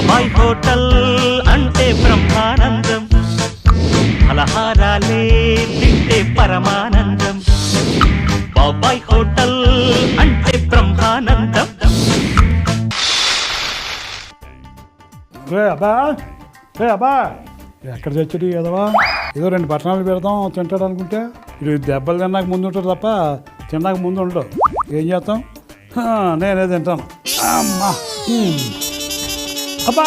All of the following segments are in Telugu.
బాబాయ్ హోటల్ అంటే బ్రహ్మానందం, ఫలహారాలే తింటే పరమానందం. బాబాయ్ హోటల్ అంటే బ్రహ్మానందం. అబ్బా ఎక్కడ చచ్చాడు ఏదవా? ఏదో 2 పట్టణాలు పెడతాం తింటాడు అనుకుంటే ఇది దెబ్బలు తిన్నాక ముందు ఉంటాడు తప్ప తిన్నాక ముందు ఉండవు. ఏం చేస్తాం? నేనే తింటాను. అమ్మా అబ్బా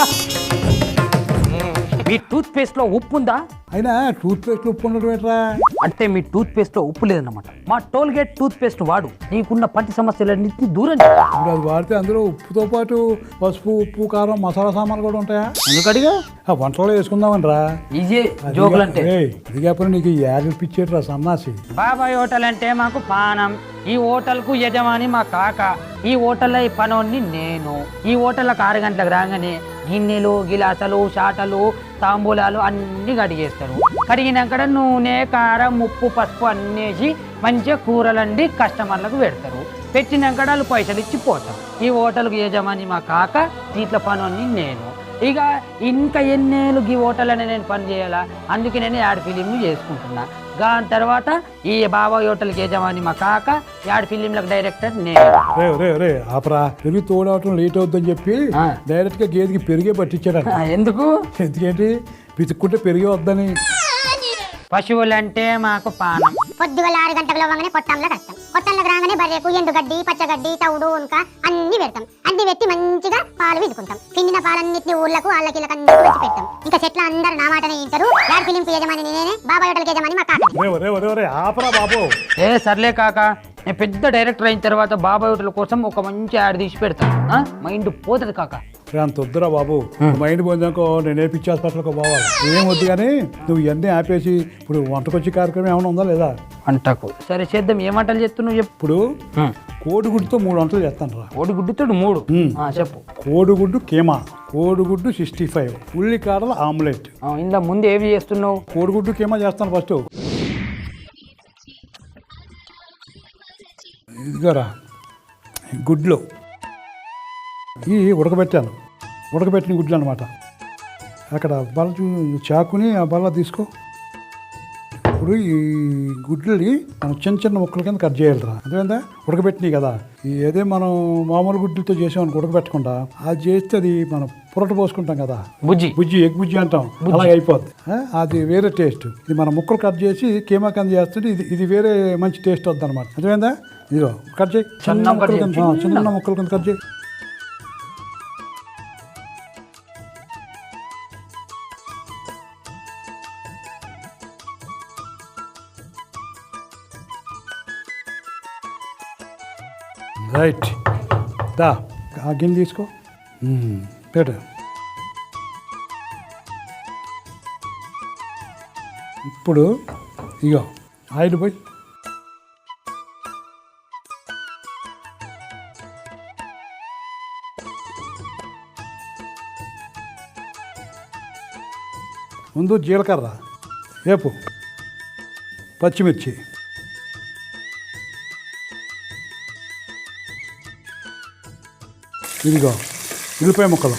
మీ టూత్ పేస్ట్ లో ఉప్పు ఉందా? అయినా టూత్ పేస్ట్ ఉప్పు ఉండడం ఏంట్రా? అంటే మీ టూత్ పేస్ట్ లో ఉప్పు లేదన్నమాట. మా టోల్గేట్ టూత్ పేస్ట్ వాడు, నీకున్న పంటి సమస్యలన్నింటినీ దూరం చేయి. ఇప్పుడు అది వాడితే అందులో ఉప్పుతో పాటు పసుపు, ఉప్పు, కారం, మసాలా సామాన్లు కూడా ఉంటాయా? ఎందుకడిగా వంటలో వేసుకుందామని రా. ఈజీ జోకులు అంటే ఇది కాకపోతే నీకు యాడ్ పిచ్చేట్రా సన్నాసి. బాబాయ్ హోటల్ అంటే మాకు పానం. ఈ హోటల్ కు యజమాని మా కాక. ఈ హోటల్లో ఈ పనోన్ని నేను. ఈ హోటల్కి 6 గంటలకు రాగానే గిన్నెలు, గిలాసలు, చాటలు, తాంబూలాలు అన్ని కడిగేస్తారు. కడిగినాక నూనె, కారం, ఉప్పు, పసుపు అన్నేసి మంచిగా కూరలండి కస్టమర్లకు పెడతారు. పెట్టినాక వాళ్ళు పైసలు ఇచ్చి పోతారు. ఈ హోటల్కి యజమాని మా కాక, దీంట్లో పనోన్ని నేను. ఇక ఇంకా ఎన్నేళ్ళు ఈ హోటల్ అనే నేను పని చేయాలా? అందుకే నేను యాడ్ ఫిలింలు చేసుకుంటున్నా. దాని తర్వాత ఈ బాబాయ్ హోటల్కి యజమాని మా కాక, యాడ్ ఫిలింలకు డైరెక్టర్ నేను. రే ఆపరా, పెరుగు తోడవటం లేట్ అవుతుందని చెప్పి డైరెక్ట్ గా గేదెకి పెరిగే పట్టించాడు. ఎందుకు? ఎందుకేంటి? పితుక్కుంటే పెరిగే వద్దని. పశువులంటే మాకు పానం. పొద్దుగల 6 గంటలకు లేవగానే కొట్టంలో కడతాం. కొట్టంలోకి రాగానే బర్రెకు ఎండుగడ్డి, పచ్చగడ్డి, తౌడు, ఉనక అన్ని పెడతాం. అన్ని పెట్టి మంచిగా పాలు పిండుకుంటాం. పిండిన పాలన్నింటినీ ఊళ్ళకు వాళ్ళకి అన్ని వచ్చి పెడతాం. ఇంకా చెట్ల అందరు నా మాటనే వింటారు. యాడ్ ఫిలింకి యజమాని నేనే, బాబాయ్ హోటల్కి యజమాని మా కాక. ఆపరా బాబు. సర్లే కాక, నేను పెద్ద డైరెక్టర్ అయిన తర్వాత బాబాయ్ హోటల్ కోసం ఒక మంచి యాడ్ తీసి పెడతాను. మైండ్ పోతుంది కాక. అంత వద్దురా బాబు. మైండ్ పోయిందాకో నేను పిచ్చి హాస్పిటల్కి పోవాలి. ఏం వద్దు కానీ నువ్వు ఇవన్నీ ఆపేసి ఇప్పుడు వంటకొచ్చి కార్యక్రమం ఏమైనా ఉందా లేదా? వంటకు సరే చేద్దాం. ఏ వంటలు చెప్తున్నావు చెప్పు. ఇప్పుడు కోడిగుడ్డుతో 3 వంటలు చేస్తాను రా. కోడిగుడ్డుతో 3? చెప్పు. కోడిగుడ్డు కీమా, కోడిగుడ్డు 65, ఉల్లికాడల ఆమ్లెట్. ఇందా ముందు ఏమి చేస్తున్నావు? కోడిగుడ్డు కీమా చేస్తాను ఫస్ట్. ఇదిగోరా గుడ్లు ఈ ఉడకబెట్టిన గుడ్లు అనమాట. అక్కడ బల్ల చాకుని ఆ బల్ల తీసుకో. ఇప్పుడు ఈ గుడ్లని మనం చిన్న ముక్కల కింద కట్ చేయాలిరా. అదేందా ఉడకబెట్టినాయి కదా, ఏదే మనం మామూలు గుడ్లతో చేసామనుకో ఉడకబెట్టకుండా అది చేస్తే అది మనం పొరట పోసుకుంటాం కదా, బుజ్జి ఎగ్ బుజ్జి అంటాం, అలాగే అయిపోద్ది. అది వేరే టేస్ట్. ఇది మనం ముక్కలు కట్ చేసి కీమా కింద చేస్తుంటే ఇది వేరే మంచి టేస్ట్ వద్దు అనమాట. అదేందా ఇదిగో కట్ చేయి, చిన్న ముక్కల కింద కట్ చేయి. రైట్, దా ఆ గిన్నె తీసుకో, పెట్టు. ఇప్పుడు ఇగో ఆయిల్ పోయి ముందు జీలకర్ర, వేపు, పచ్చిమిర్చి, ఇదిగో ఉల్లిపాయ ముక్కలు,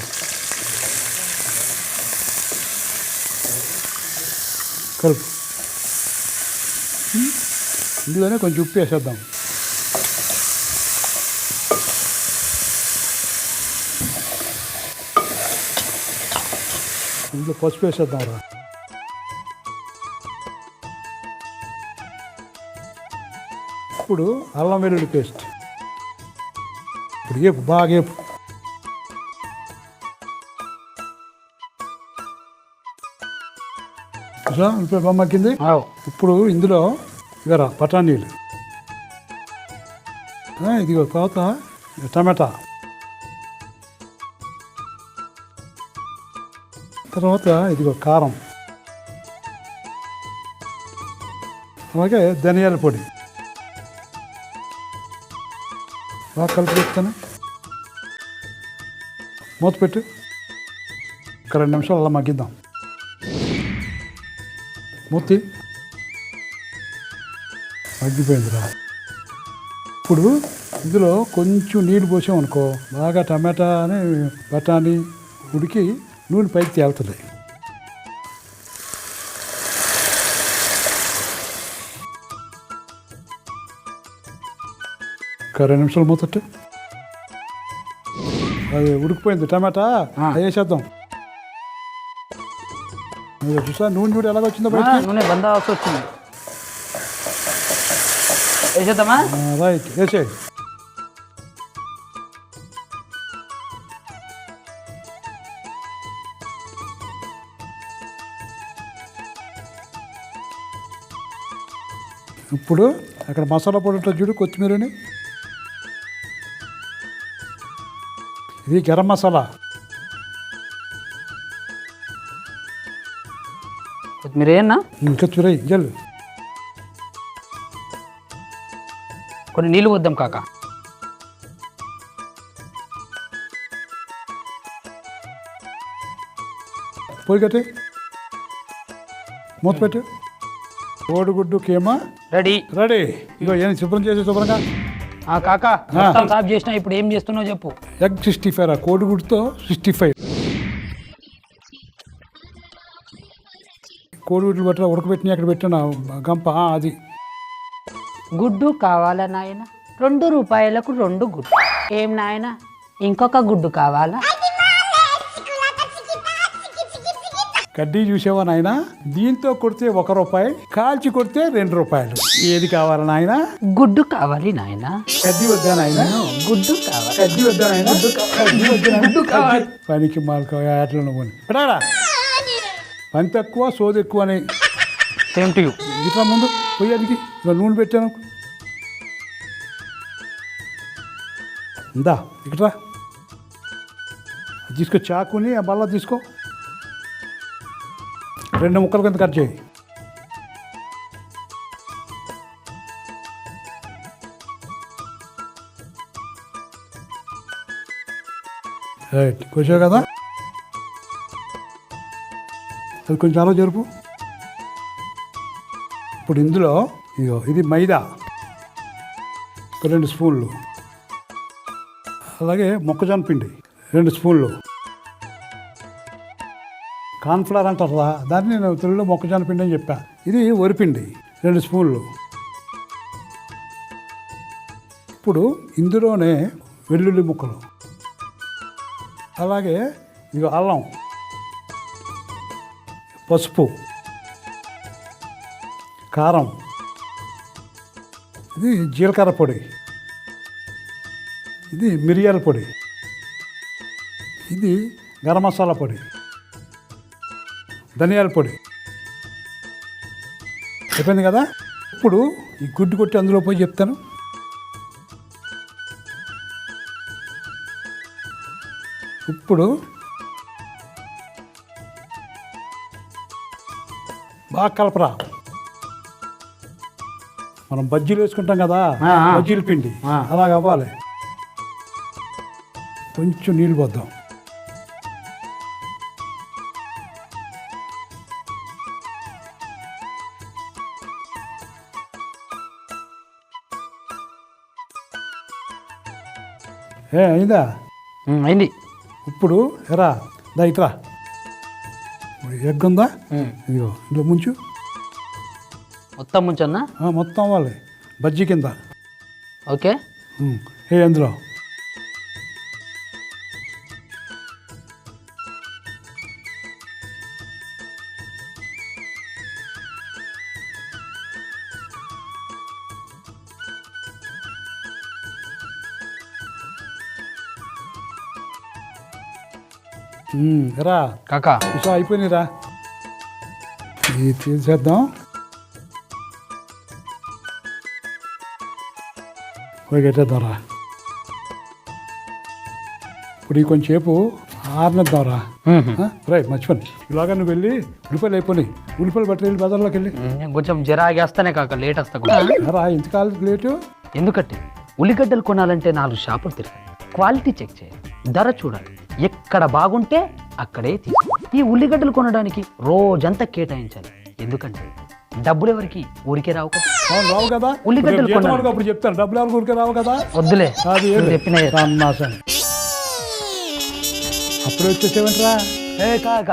కలుపు. ఇందులోనే కొంచెం ఉప్పు వేసేద్దాం. ఇందులో పసుపు వేసేద్దాం రా. ఇప్పుడు అల్లం వెల్లుల్లి పేస్ట్. ఇప్పుడు వేపు, బాగా వేపు. ఇప్పుడు బొమ్మకింది. ఇప్పుడు ఇందులో ఇవరా బఠానీలు, ఇదిగో తర్వాత టమాటా, తర్వాత ఇదిగో కారం, అలాగే ధనియాల పొడి. బాగా కలిపి పెడతాను. మూత పెట్టు. ఒక 2 నిమిషాలు అలా మగ్గిద్దాం. మూతి మగ్గిపోయిందిరా. ఇప్పుడు ఇందులో కొంచెం నీళ్ళు పోసామనుకో, బాగా టమాటా అని బఠానీ ఉడికి నూనె పైకి తేలుతుంది. ఒక 2 నిమిషాలు మూతట్టు. అది ఉడికిపోయింది. టమాటా వేసేద్దాం. చూసా నూనె చూడు ఎలాగొచ్చిందో బయటికి. నూనె బందాల్సి వచ్చింది. వేసేద్దామా? రైట్, వేసే. ఇప్పుడు అక్కడ మసాలా పొడి ఉంటుంది చూడు, కొత్తిమీరని. ఇది గరం మసాలా. కొత్తిమీర ఏనా? కొత్తిమీర జల్లు. కొన్ని నీళ్ళు వద్దాం కాక. పొయ్యి కట్టి మూత పెట్టు. కోడిగుడ్డు కీమా రెడీ. రెడీ. ఇగో ఏం శుభ్రం చేసి శుభ్రంగా. కాక మొత్తం సాఫ్ చేసినా. ఇప్పుడు ఏం చేస్తున్నావు చెప్పు. ఎగ్ 65 రా, కోడిగుడ్డుతో 65. కోడిగుడ్లు బట్టి ఉడకబెట్టిన అక్కడ పెట్టిన గంప అది. గుడ్డు కావాలా నాయన? 2 రూపాయలకు 2 గుడ్డు. ఏం నాయన ఇంకొక గుడ్డు కావాలా? కడ్డీ చూసావా నాయన? దీంతో కొడితే 1 రూపాయి, కాల్చి కొడితే 2 రూపాయలు. ఏది కావాలా నాయన? గుడ్డు కావాలి నాయన. కడ్డీ వద్దా నాయన? గుడ్డు కావాలి. కడ్డీ వద్దా నాయన? గుడ్డు కావాలి. పనికి మాలకు ఆటలు నువ్వు పడారా. పని తక్కువ సోది ఎక్కువ అని. Same to you. ఇట్లా ముందు పొయ్యానికి నూనె పెట్టాను. ఇందా ఇక్కడ తీసుకో. చాకుని ఆ బల్ల తీసుకో. 2 ముక్కల కింద కట్ చేయి. రైట్, కోసావు కదా. అది కొంచెం అలా జరుపు. ఇప్పుడు ఇందులో ఇగో ఇది మైదా 2 స్పూన్లు, అలాగే మొక్కజొన్న పిండి 2 స్పూన్లు, కార్న్ఫ్లవర్ అంటారు కదా, దాన్ని నేను తెలుగులో మొక్కజొన్న పిండి అని చెప్పా. ఇది వరిపిండి 2 స్పూన్లు. ఇప్పుడు ఇందులోనే వెల్లుల్లి ముక్కలు, అలాగే ఇగో అల్లం, పసుపు, కారం, ఇది జీలకర్ర పొడి, ఇది మిరియాల పొడి, ఇది గరం మసాలా పొడి, ధనియాల పొడి. అయిపోయింది కదా. ఇప్పుడు ఈ గుడ్డు కొట్టి అందులో పోయి చెప్తాను. ఇప్పుడు బాగా కలపరా. మనం బజ్జీలు వేసుకుంటాం కదా, బజ్జీల పిండి అలాగ అవ్వాలి. కొంచెం నీళ్ళు పోద్దాం. అయిందా? అయింది. ఇప్పుడు ఎరా దా ఇట్రా. ఎగ్ ఉందా? ఇదిగో ఇందులో ముంచు. మొత్తం ముంచన్నా? మొత్తం అవ్వాలి బజ్జీ కింద. ఓకే. అందులో రా కాకా. ఇసా అయిపోయినాయిరా. ఇది తీసేద్దాం. కట్టేద్దాం రా. ఇప్పుడు ఈ కొంచెంసేపు ఆరనిద్దాం రా. రైట్, మర్చిపోయి ఇలాగా నువ్వు వెళ్ళి ఉల్లిపాయలు అయిపోయినాయి. ఉల్లిపాయలు బట్టి వెళ్ళి బజార్లోకి వెళ్ళి కొంచెం జరాగేస్తానే కాక లేట్ వస్తా. రా, ఇంతకాలం లేటు ఎందుకంటే ఉల్లిగడ్డలు కొనాలంటే 4 షాపులు తిరగాలి, క్వాలిటీ చెక్ చేయాలి, ధర చూడాలి, ఎక్కడ బాగుంటే అక్కడే తీసుకో. ఈ ఉల్లిగడ్డలు కొనడానికి రోజంతా కేటాయించాలి. ఎందుకంటే డబ్బులు ఎవరికి ఊరికే రావు కదా. రావు కదా. ఉల్లిగడ్డలు కొనాలి. అప్పుడు చెప్తాను, డబ్బులు ఎవరికి ఊరికే రావు కదా. వద్దులే, అది చెప్పిన అప్పుడు వచ్చేసేవంటరా. ఏ కాక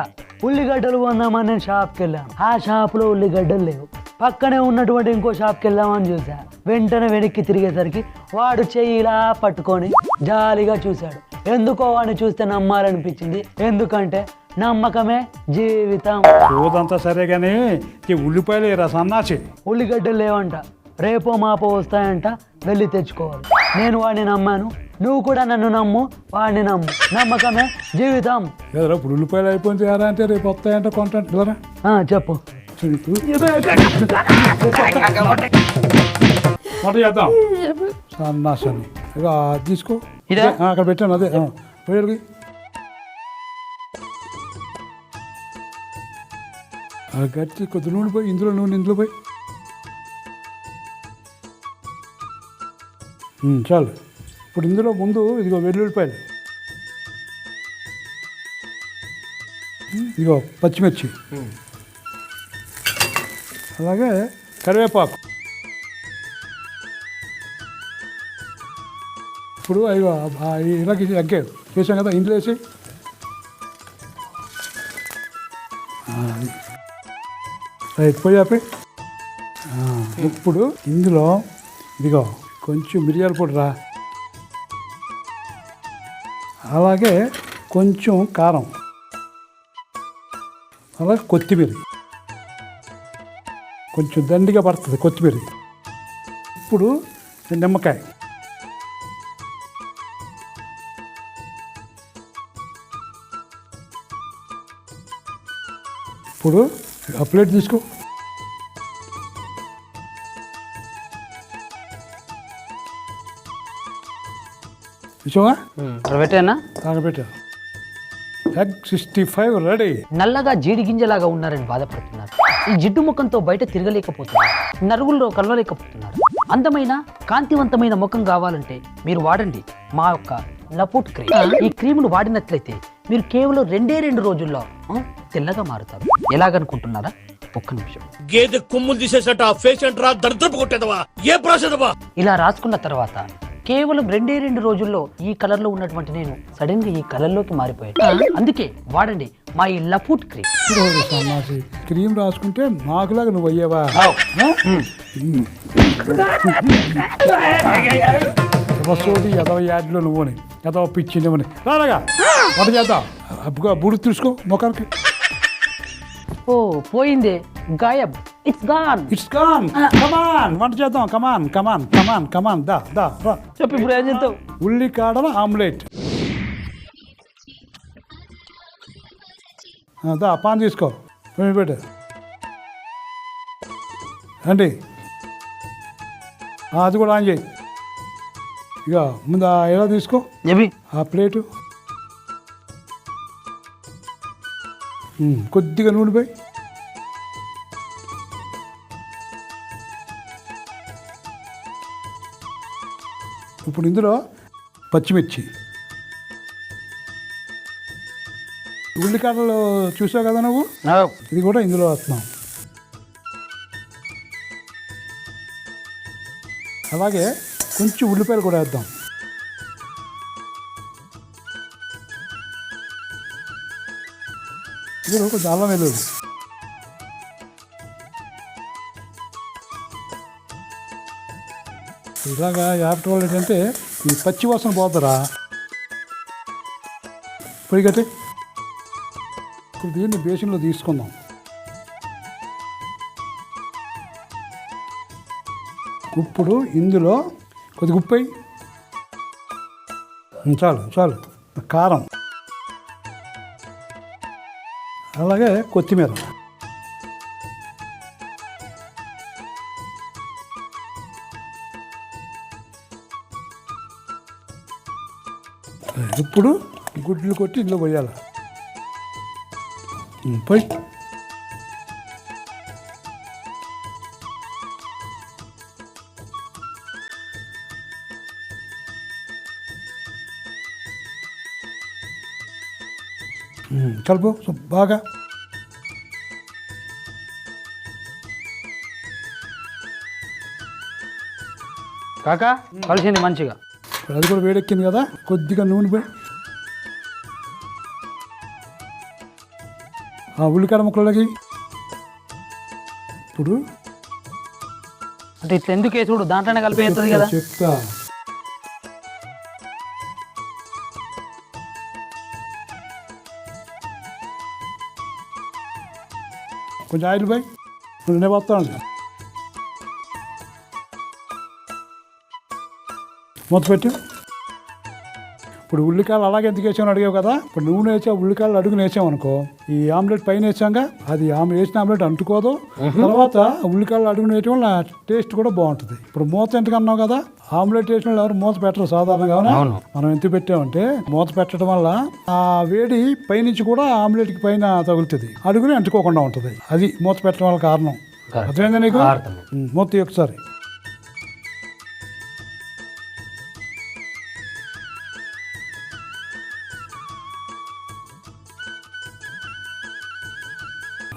ఉల్లిగడ్డలు కొందామని నేను షాప్కి వెళ్ళాను. ఆ షాప్లో ఉల్లిగడ్డలు లేవు. పక్కనే ఉన్నటువంటి ఇంకో షాప్కి వెళ్దామని చూసా. వెంటనే వెనక్కి తిరిగేసరికి వాడు చెయ్యి ఇలా పట్టుకొని జాలిగా చూశాడు. ఎందుకో వాడిని చూస్తే నమ్మాలనిపించింది. ఎందుకంటే నమ్మకమే జీవితం. రోజంతా సరే కానీ ఈ ఉల్లిపాయలు రా సన్నాసి. ఉల్లిగడ్డలు లేవంట, రేపో మాపో వస్తాయంట, వెళ్ళి తెచ్చుకోవాలి. నేను వాడిని నమ్మాను, నువ్వు కూడా నన్ను నమ్ము, వాడిని నమ్ము. నమ్మకమే జీవితం. ఏదో ఇప్పుడు ఉల్లిపాయలు అయిపోయింది ఎలా అంటే రేపు వస్తాయంటే కొంటారా చెప్పు. వంట చేద్దాం సన్నాసని. ఇక తీసుకో. ఇదా? అక్కడ పెట్టాను అదే పోయేది. గట్టి కొద్ది నూనె పోయి ఇందులో పోయి చాలు. ఇప్పుడు ఇందులో ముందు ఇదిగో వెల్లుల్లిపాయలు, ఇదిగో పచ్చిమిర్చి, అలాగే కరివేపాకు. ఇప్పుడు అయ్యో ఇలాగ ఎగ్గే వేసాం కదా, ఇందులో వేసి పోయి ఆపి. ఇప్పుడు ఇందులో ఇదిగో కొంచెం మిరియాల పొడి రా, అలాగే కొంచెం కారం, అలాగే కొత్తిమీర, కొంచెం దండిగా పడుతుంది కొత్తిమీర. ఇప్పుడు నిమ్మకాయ, ఇప్పుడు ఆ ప్లేట్ తీసుకో. విషయమా పెట్టానా? పెట్టా. Egg 65 ready. నల్లగా జీడి గింజలాగా ఉన్నారని బాధపడుతున్నారు. ఈ జిడ్డు ముఖంతో బయట తిరగలేకపోతున్నారు, నరుగుల్లో కలవలేకపోతున్నారు. అందమైన కాంతివంతమైన ముఖం కావాలంటే మీరు వాడండి మా యొక్క లపుట్ క్రీమ్. ఈ క్రీమును వాడినట్లయితే మీరు కేవలం 2 రోజుల్లో తెల్లగా మారుతారు. ఎలాగనుకుంటున్నారా? ఒక్క నిమిషం. గేదె కొమ్ములు తీసేసట పేషెంట్ రా దరిద్రపు కొట్టేదవా ఏ ప్రాసెదవా. ఇలా రాసుకున్న తర్వాత కేవలం 2 రోజుల్లో ఈ కలర్ లో ఉన్నటువంటి నేను సడన్ గా ఈ కలర్ లోకి మారిపోయాను. అందుకే వాడండి మా ఈ లపుట్ క్రీమ్. సన్నాసి క్రీమ్ రాసుకుంటే నాకులాగా నువ్వు అయ్యావా? ఎవసోటి ఎదవ యాడ్లో నువ్వుని ఎదవ పిచ్చి నువ్వుని రాగా వంట చేద్దాం. అబ్బుగా బుడి తీసుకో ముఖానికి. ఓ పోయిందే, గాయబ్. It's gone. కమాన్ వంట చేద్దాం. కమాన్ దా రా. చెప్పు ఇప్పుడు ఏం చేద్దాం? ఉల్లికాడల ఆమ్లెట్. దా పాన్ తీసుకో, పెట్టు అండి. అది కూడా ఆన్ చేయి. ఇక ముందు ఎలా తీసుకో ఆ ప్లేటు. కొద్దిగా నూనె పోయి, ఇప్పుడు ఇందులో పచ్చిమిర్చి, ఉల్లికాడలు చూసావు కదా నువ్వు, ఇది కూడా ఇందులో వేస్తున్నాం. అలాగే కొంచెం ఉల్లిపాయలు కూడా వేద్దాం. ఇది కొంచెం అల్లం వెల్లుల్లి. ఇలాగా యాప్ట్ వాళ్ళు ఏంటంటే ఈ పచ్చి వాసన పోతారా పొయ్యి కట్టి. ఇప్పుడు దీన్ని బేసిన్లో తీసుకుందాం. ఇప్పుడు ఇందులో కొద్దిగా ఉప్పు వేయి. చాలు. కారం, అలాగే కొత్తిమీర. ఇప్పుడు గుడ్లు కొట్టి ఇందులో పోయాలి. పోయి కలుపు బాగా. కాకా కలిసింది మంచిగా. అది కూడా వేడెక్కింది కదా, కొద్దిగా నూనె పోయి. ఆ ఉల్లికాడ ముక్కలకి ఇప్పుడు అంటే ఇట్లా ఎందుకు వేసుడు దాంట్లోనే కలిపి వేస్తుంది కదా. చెప్తా. కొంచెం ఆయిల్ పోయి నేను వస్తాను. మూత పెట్టు. ఇప్పుడు ఉల్లికాయలు అలాగే ఎందుకు వేసామని అడిగావు కదా. ఇప్పుడు నూనె వేసా ఉల్లికాయలు అడుగుని వేసామనుకో, ఈ ఆమ్లెట్ పైన వేసాంగా అది వేసిన ఆమ్లెట్ అంటుకోదు. తర్వాత ఉల్లికాయలు అడుగుని వేయటం వల్ల టేస్ట్ కూడా బాగుంటుంది. ఇప్పుడు మూత ఎందుకు అన్నావు కదా, ఆమ్లెట్ వేసిన వాళ్ళు ఎవరు మూత పెట్టరు సాధారణంగా. మనం ఎంత పెట్టామంటే మూత పెట్టడం వల్ల ఆ వేడి పైనుంచి కూడా ఆమ్లెట్కి పైన తగులుతుంది, అడుగుని అంటుకోకుండా ఉంటుంది. అది మూత పెట్టడం వల్ల కారణం. అర్థమైందా నీకు? మూత ఒకసారి.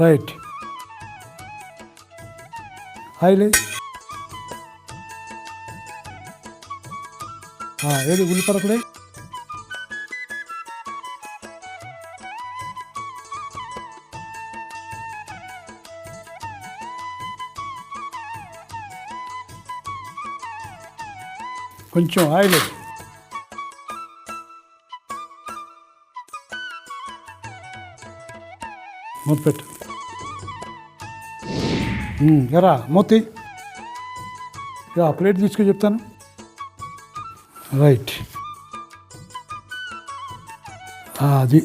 రైట్. ఆయిల్ ఏది ఉల్లిపరకుడే. కొంచెం ఆయిల్. మూత పెట్టు. ఎరా మూతి ప్లేట్ తీసుకొని చెప్తాను. రైట్. అది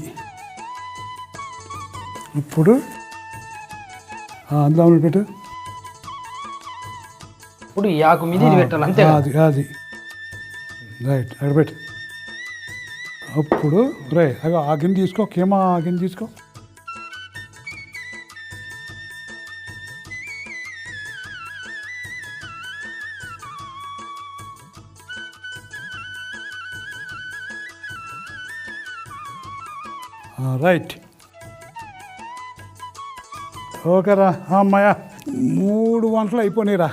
ఇప్పుడు అందులో పెట్టు. ఇప్పుడు ఈ ఆకు మీద ఇది పెట్టాలి అంతే. అది అది రైట్ అక్కడ పెట్టు. అప్పుడు ఆ గిన్నె తీసుకో, కీమా గిన్నె తీసుకో. రైట్. ఓకేరా అమ్మాయ, 3 వంటలు అయిపోయినాయిరా.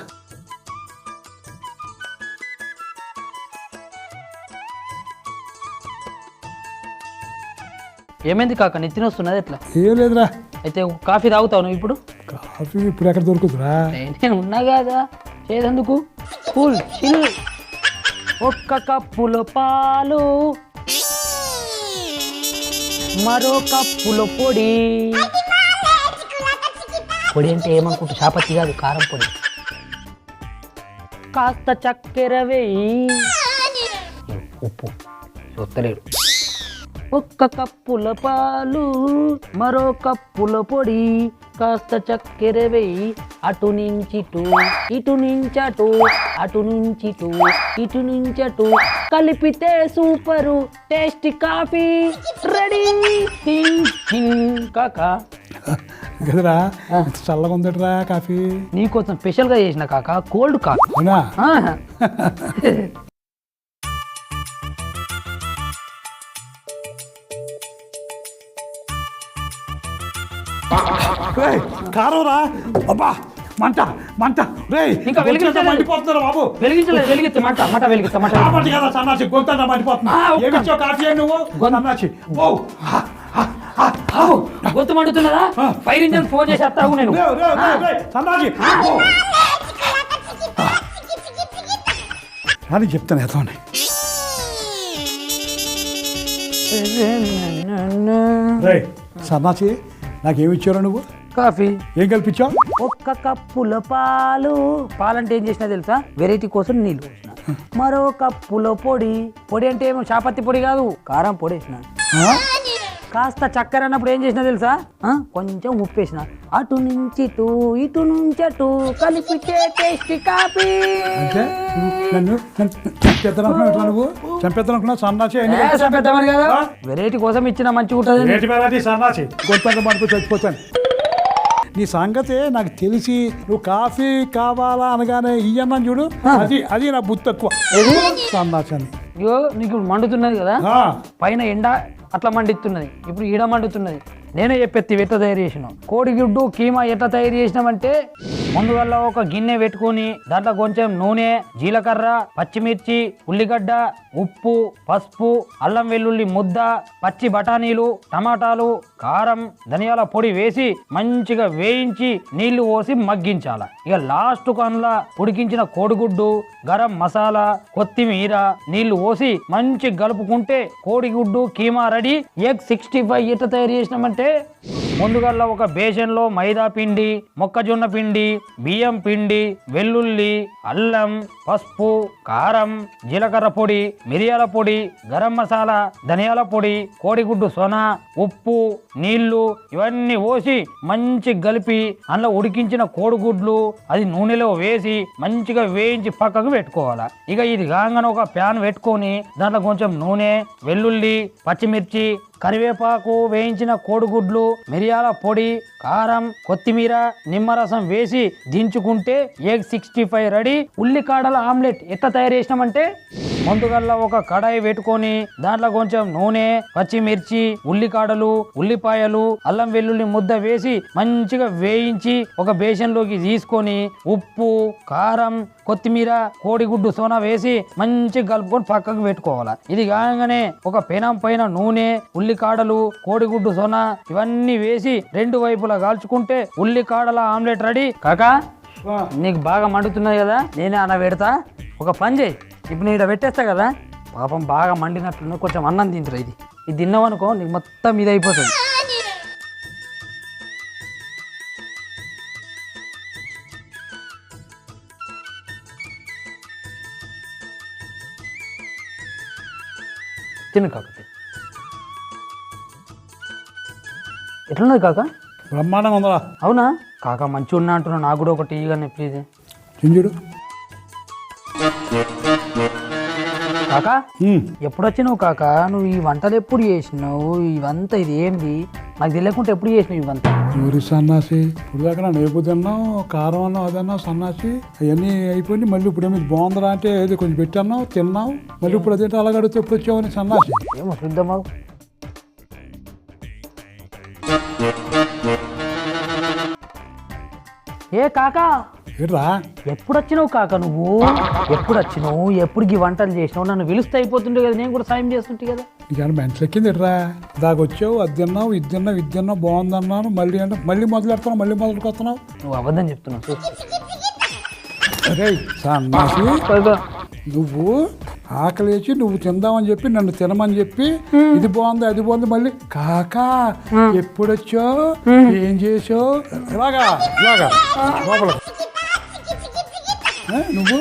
ఏమైంది కాక, నెత్తిన వస్తున్నది ఎట్లా? ఏం లేదురా. అయితే కాఫీ తాగుతావు నువ్వు ఇప్పుడు? కాఫీ ఇప్పుడు ఎక్కడ దొరుకుతుందిరా? నేను ఉన్నా కదా చేసేందుకు. Cool chill. 1 కప్పులో పాలు, మరో కప్పులో పొడి. పొడి అంటే ఏమనుకుంటా, చాపత్తి కాదు, కారం పొడి. కాస్త చక్కెర వేయి. ఉప్పు చూస్తలేడు. 1 కప్పుల పాలు, మరో కప్పుల పొడి, కాస్త చక్కెర వేయి. అటు నుంచిటు, ఇటు నుంచటు, అటు నుంచిటు, ఇటు నుంచటు, కలిపితే సూపరు టేస్టీ కాఫీ రెడీ. కాకా కదరా, చల్లగా ఉందటరా కాఫీ. నీకోసం స్పెషల్గా చేసిన కాకా, కోల్డ్ కాఫీ. అవునా? కారం రా. అబ్బా మంట మంట రే. ఇంకా మండిపోతున్నారు బాబు. వెలిగించలేదు, వెలిగిస్తా మంట, మంట వెలిగిస్తా. మంట కదా సన్నాసి, గొంత మండిపోతున్నా. ఏమిచ్చావు కాఫీ నువ్వు? సన్నాసి గొంతు మండుతున్నదా? ఫైర్ ఇంజన్ ఫోన్ చేసి వస్తావు నేను. సన్నాసి అని చెప్తాను. ఎదవని సన్నాసి నాకేమిచ్చావు నువ్వు? కాఫీ. ఏం కల్పించావు? 1 కప్పుల పాలు. పాలంటే ఏం చేసినా తెలుసా? వెరైటీ కోసం నీళ్ళు పోసిన. మరో కప్పులో పొడి. పొడి అంటే ఏమో చాపత్తి పొడి కాదు, కారం పొడి వేసిన. కాస్త చక్కెర అన్నప్పుడు ఏం చేసినా తెలుసా? కొంచెం ఉప్పు వేసిన. అటు నుంచి ఇటు, ఇటు నుంచి అటు, కలిపితే టేస్టీ కాఫీ. నన్ను నువ్వు చంపేద్దామనుకున్నా సన్నాసి. చంపేద్దామని కదా, వెరైటీ కోసం ఇచ్చిన మంచిగా ఉంటుంది. సన్నాసి గొంతంతా పడుకు చచ్చిపోతాను. నీ సంగతే నాకు తెలిసి నువ్వు కాఫీ కావాలా అనగానే ఇయ్యన్నాను చూడు, అది నా బుద్ధి తక్కువ. సన్నాసి అని. అయ్యో నీకు మండుతున్నది కదా, పైన ఎండ అట్లా మండిస్తున్నది, ఇప్పుడు ఈడ మండుతున్నది. నేనే చెప్పెత్తి ఎట్లా తయారు చేసినాం. కోడిగుడ్డు కీమా ఎట్లా తయారు చేసినామంటే, ముందువల్ల ఒక గిన్నె పెట్టుకొని దాంట్లో కొంచెం నూనె, జీలకర్ర, పచ్చిమిర్చి, ఉల్లిగడ్డ, ఉప్పు, పసుపు, అల్లం వెల్లుల్లి ముద్ద, పచ్చి బఠానీలు, టమాటాలు, కారం ధనియాల పొడి వేసి మంచిగా వేయించి నీళ్లు పోసి మగ్గించాల. ఇక లాస్ట్ అందులో ఉడికించిన కోడిగుడ్డు, గరం మసాలా, కొత్తిమీర, నీళ్లు పోసి మంచి కలుపుకుంటే కోడిగుడ్డు కీమా రెడీ. ఎగ్ 65 ఎట్లా తయారు చేసినామంటే ముందుగా ఒక బేసన్లో మైదా పిండి, మొక్కజొన్న పిండి, బియ్యం పిండి, వెల్లుల్లి, అల్లం, పసుపు, కారం, జీలకర్ర పొడి, మిరియాల పొడి, గరం మసాలా, ధనియాల పొడి, కోడిగుడ్డు సొన, ఉప్పు, నీళ్లు ఇవన్నీ పోసి మంచి కలిపి అందులో ఉడికించిన కోడిగుడ్లు అది నూనెలో వేసి మంచిగా వేయించి పక్కకు పెట్టుకోవాలి. ఇక ఇది కాగానే ఒక ప్యాన్ పెట్టుకొని దాంట్లో కొంచెం నూనె, వెల్లుల్లి, పచ్చిమిర్చి, కరివేపాకు, వేయించిన కోడిగుడ్లు, మిరియాల పొడి, కారం, కొత్తిమీర, నిమ్మరసం వేసి దించుకుంటే ఎగ్ 65 రెడీ. ఉల్లికాడల ఆమ్లెట్ ఎట్లా తయారు చేసినామంటే ముందుగల్లా ఒక కడాయి పెట్టుకొని దాంట్లో కొంచెం నూనె, పచ్చిమిర్చి, ఉల్లికాడలు, ఉల్లిపాయలు, అల్లం వెల్లుల్లి ముద్ద వేసి మంచిగా వేయించి ఒక బేసన్లోకి తీసుకొని ఉప్పు, కారం, కొత్తిమీర, కోడిగుడ్డు సోనా వేసి మంచిగా కలుపుకొని పక్కకు పెట్టుకోవాలి. ఇది కాగానే ఒక పెనం పైన నూనె, ఉల్లికాడలు, కోడిగుడ్డు సోనా ఇవన్నీ వేసి 2 వైపులా కాల్చుకుంటే ఉల్లికాడల ఆమ్లెట్ రెడీ. కాకా నీకు బాగా మండుతున్నది కదా, నేనే అన్న పెడతా. ఒక పని చేయి, ఇప్పుడు నేను ఇక్కడ పెట్టేస్తా కదా, పాపం బాగా మండినట్లున్న కొంచెం అన్నం తింటారు. ఇది తిన్నావనుకో నీకు మొత్తం ఇది అయిపోతుంది. తిను కాక, ఎట్లున్నది కాక? బ్రహ్మాండంగా ఉందా? అవునా కాక, మంచిగా ఉన్నా అంటున్నా. నాకు కూడా ఒకటి ఇవ్వగానే ప్లీజ్. చింజుడు కాకా ఎప్పుడు వచ్చినావు కాక? నువ్వు ఈ వంటలు ఎప్పుడు చేసినావు? ఇవంతా ఇది ఏంది నాకు తెలియకుండా ఎప్పుడు చేసినావు ఇవంతా? ఊరి సన్నాసి ఇప్పుడు దాకా నన్ను ఏపు తిన్నావు, కారం అన్నావు, అదన్నావు సన్నాసి, అవన్నీ అయిపోయింది. మళ్ళీ ఇప్పుడు ఏమి బాగుందిరా అంటే ఏది కొంచెం పెట్టన్నావు, తిన్నావు, మళ్ళీ ఇప్పుడు అదేంటి అలా అడిగితే ఎప్పుడు వచ్చావని సన్నాసి. ఏమో చూద్దామా. ఏ కాకా ఏంట్రా ఎప్పుడు వచ్చినావు కాక? నువ్వు ఎప్పుడు వచ్చినావు? ఎప్పుడుకి వంటలు చేసినావు? నన్ను పిలుస్తే అయిపోతుండే కదా, నేను కూడా సాయం చేస్తుంటే కదా. నీకు మెంటలు ఎక్కింది ఎట్రా? దాకా వచ్చావు, అది తిన్నావు, ఇది తిన్నావు, ఇది తిన్నావు, బాగుందన్నాను, మళ్ళీ అంటే మళ్ళీ మొదలెడుతున్నావు, మళ్ళీ మొదలుకొస్తున్నావు. నువ్వు అబద్ధం చెప్తున్నావు. అరే సన్నాసి, నువ్వు ఆకలేచి నువ్వు తిందామని చెప్పి నన్ను తినమని చెప్పి ఇది బాగుంది అది బాగుంది మళ్ళీ కాకా ఎప్పుడొచ్చావు, ఏం చేసావు, ఇలాగా ఇలాగా లోపల నువ్వు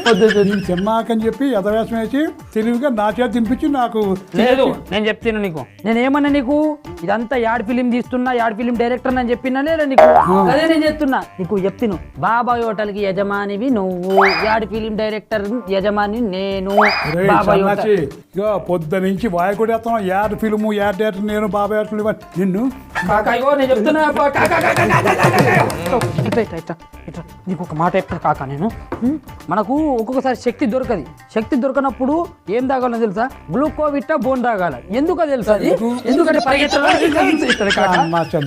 నేను తిన్నాకని చెప్పి యథవేషం వేసి తెలివిగా నా చేతి తినిపించి నాకు లేదు. నేను చెప్తాను నీకు, నేను ఏమన్నా నీకు ఇదంతా యాడ్ ఫిలిం తీస్తున్నా, యాడ్ ఫిలిం డైరెక్టర్ అని చెప్పినా లేదా నీకు? అదే నేను చెప్తున్నా నీకు. చెప్తాను బాబాయ్ హోటల్ కి యజమానివి నువ్వు, యాడ్ ఫిలిం డైరెక్టర్ యజమాని నేను. బాబాయ్ ఇక పొద్దు నుంచి వాయి కూడా వేస్తున్నావు, యాడ్ ఫిల్ము, యాడ్ డైరెక్టర్ నేను, బాబాయ్ హోటల్ నిన్ను నేను చెప్తున్నా. నీకు ఒక మాట చెప్తా కాకా, నేను మనకు ఒక్కొక్కసారి శక్తి దొరకదు. శక్తి దొరకనప్పుడు ఏం తాగాలో తెలుసా? గ్లూకోవిటా బోన్ తాగాల. ఎందుకో తెలుసా? ఎందుకంటే పరిగెత్తాలి.